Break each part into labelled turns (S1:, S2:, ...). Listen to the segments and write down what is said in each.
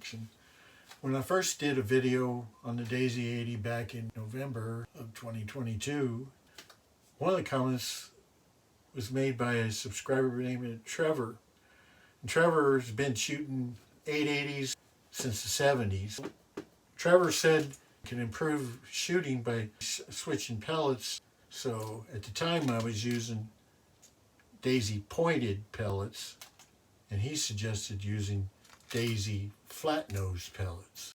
S1: introduction. When I first did a video on the Daisy 80 back in November of 2022, one of the comments was made by a subscriber named Trevor. And Trevor's been shooting 880s since the 70s. Trevor said can improve shooting by switching pellets. So at the time I was using Daisy pointed pellets, and he suggested using Daisy flat nose pellets.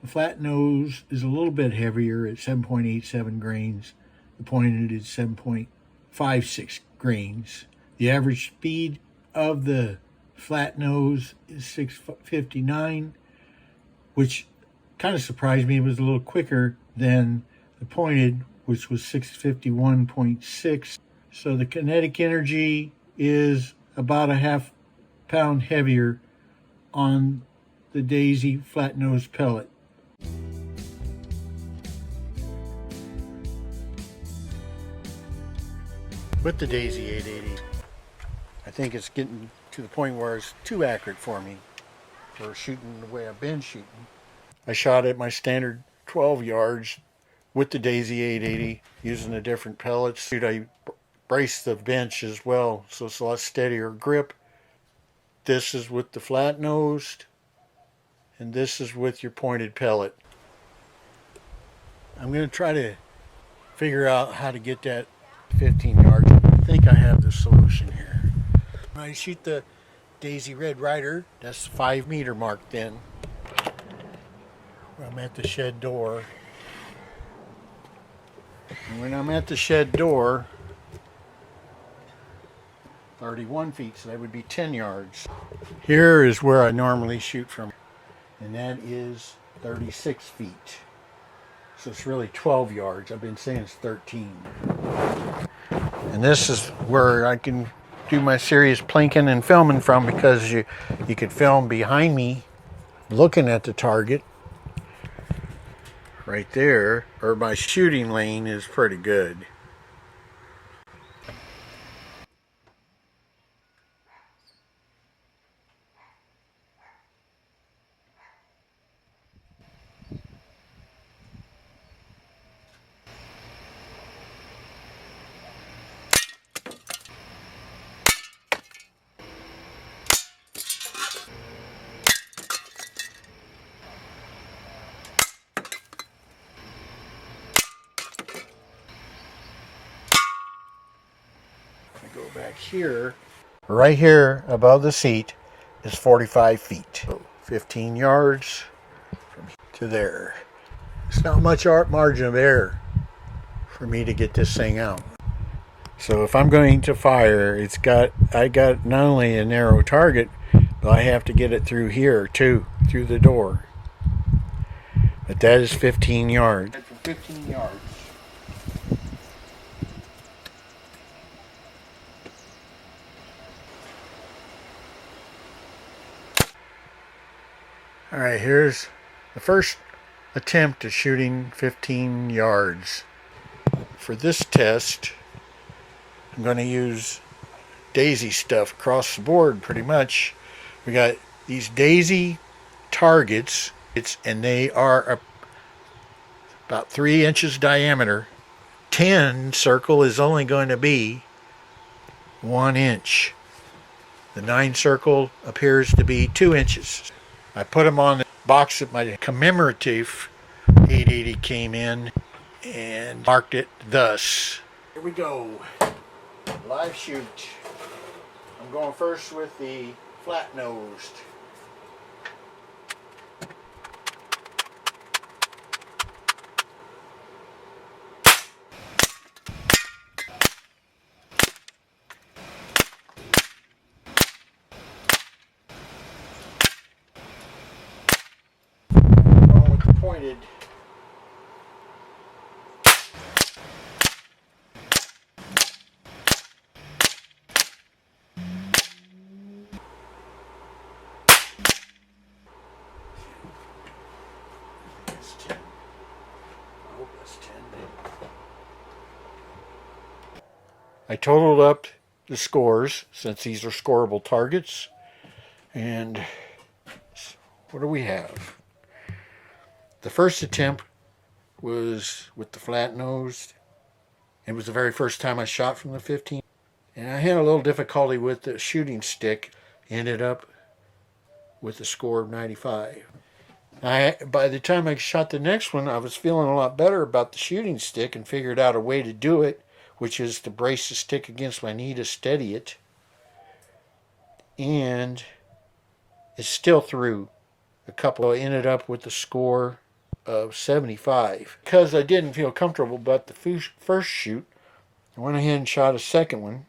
S1: The flat nose is a little bit heavier at 7.87 grains. The pointed is 7.56 grains. The average speed of the flat nose is 659, which kind of surprised me. It was a little quicker than the pointed, which was 651.6. So the kinetic energy is about a half pound heavier on the Daisy flat nose pellet. With the Daisy 880, I think it's getting to the point where it's too accurate for me for shooting the way I've been shooting. I shot at my standard 12 yards with the Daisy 880 using the different pellets. I braced the bench as well, so it's a lot steadier grip. This is with the flat nosed, and this is with your pointed pellet. I'm going to try to figure out how to get that 15 yards. I think I have the solution here. When I shoot the Daisy Red Ryder, that's the 5 meter mark then. I'm at the shed door. And when I'm at the shed door, 31 feet, so that would be 10 yards. Here is where I normally shoot from, and that is 36 feet. So it's really 12 yards. I've been saying it's 13. And this is where I can do my serious plinking and filming from, because you could film behind me looking at the target right there, or my shooting lane is pretty good. Go back here. Right here above the seat is 45 feet. So 15 yards from here to there. It's not much margin of error for me to get this thing out. So if I'm going to fire, I got not only a narrow target, but I have to get it through here too, through the door. But that is 15 yards. 15 yards. Alright, here's the first attempt at shooting 15 yards. For this test, I'm going to use Daisy stuff across the board pretty much. We got these Daisy targets, and they are about 3 inches diameter. 10 circle is only going to be 1 inch. The 9 circle appears to be 2 inches. I put them on the box that my commemorative 880 came in and marked it thus. Here we go. Live shoot. I'm going first with the flat nosed. Going with the pointed. I I totaled up the scores since these are scoreable targets. And what do we have? The first attempt was with the flat nosed. It was the very first time I shot from the 15. And I had a little difficulty with the shooting stick. Ended up with a score of 95. By the time I shot the next one, I was feeling a lot better about the shooting stick and figured out a way to do it, which is to brace the stick against my knee to steady it. And it's still through. A couple ended up with a score of 75. Because I didn't feel comfortable about the first shoot, I went ahead and shot a second one.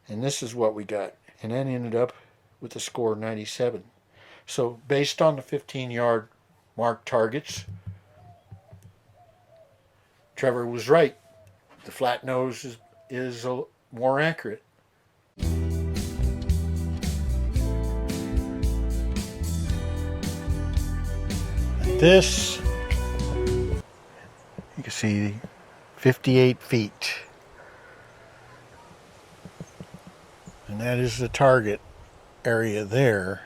S1: And this is what we got. And that ended up with a score of 97. So based on the 15-yard mark targets, Trevor was right. The flat nose is more accurate. This, you can see 58 feet. And that is the target area there.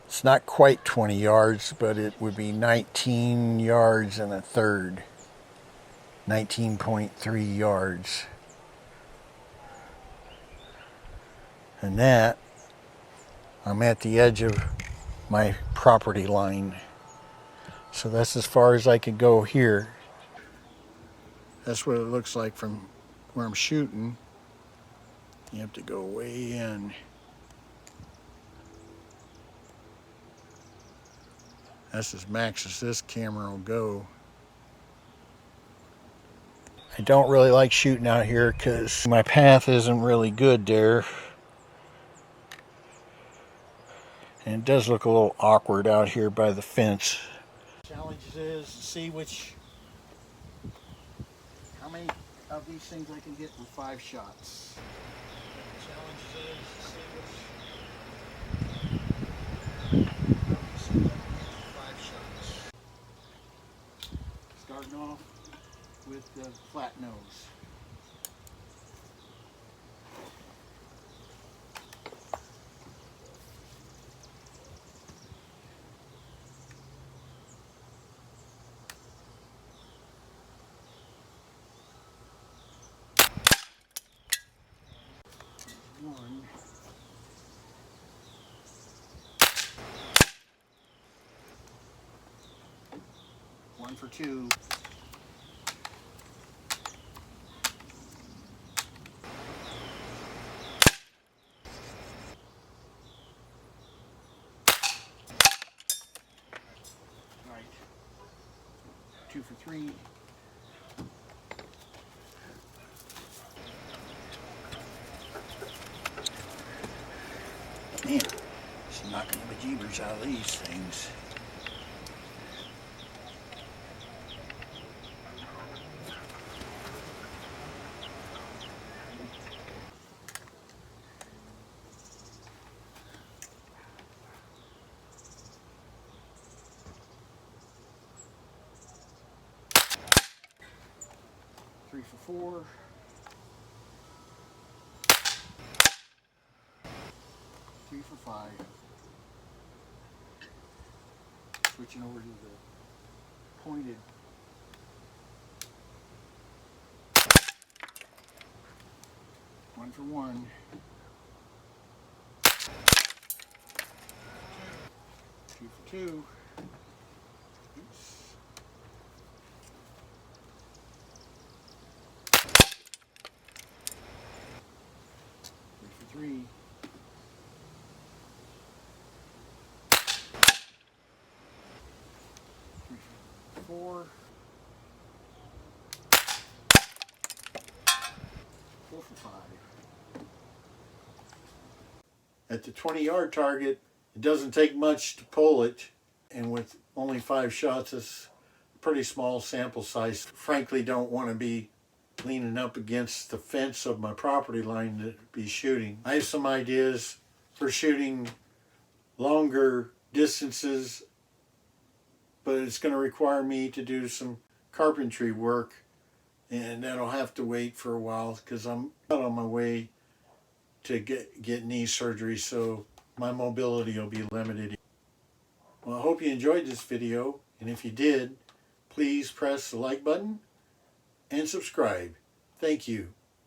S1: It's not quite 20 yards, but it would be 19 yards and a third. 19.3 yards. And that, I'm at the edge of my property line. So that's as far as I could go here. That's what it looks like from where I'm shooting. You have to go way in. That's as max as this camera will go. I don't really like shooting out here because my path isn't really good there. And it does look a little awkward out here by the fence. The challenge is to see how many of these things I can hit with 5 shots. The challenge is to see which 5 shots. Starting off with the flat nose. One. One for 2. Right. 2 for 3. Man, it's knocking the bejeebers out of these things. Three for 4. Three for 5. Switching over to the pointed. One for 1. 2 for 2. Oops. 3 for 3. 3 for 4. 4 for 5. At the 20-yard target, it doesn't take much to pull it, and with only 5 shots, it's a pretty small sample size. Frankly, don't want to be leaning up against the fence of my property line to be shooting. I have some ideas for shooting longer distances, but it's going to require me to do some carpentry work, and that'll have to wait for a while because I'm out on my way to get knee surgery, so my mobility will be limited. Well, I hope you enjoyed this video, and if you did, please press the like button and subscribe. Thank you.